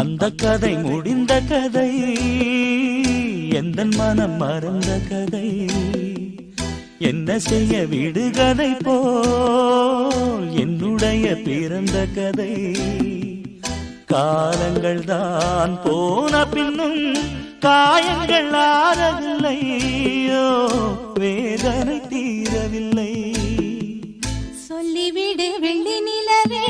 அந்த கதை முடிந்த கதை, எந்தன் மனம் மறந்த கதை. என்ன செய்ய விடுகதை போல் என்னுடைய பிறந்த கதை. காலங்கள் தான் போன பின்னும் காயங்கள் ஆறவில்லை, வேதனை தீரவில்லை. சொல்லிவிடு வெள்ளி நிலவே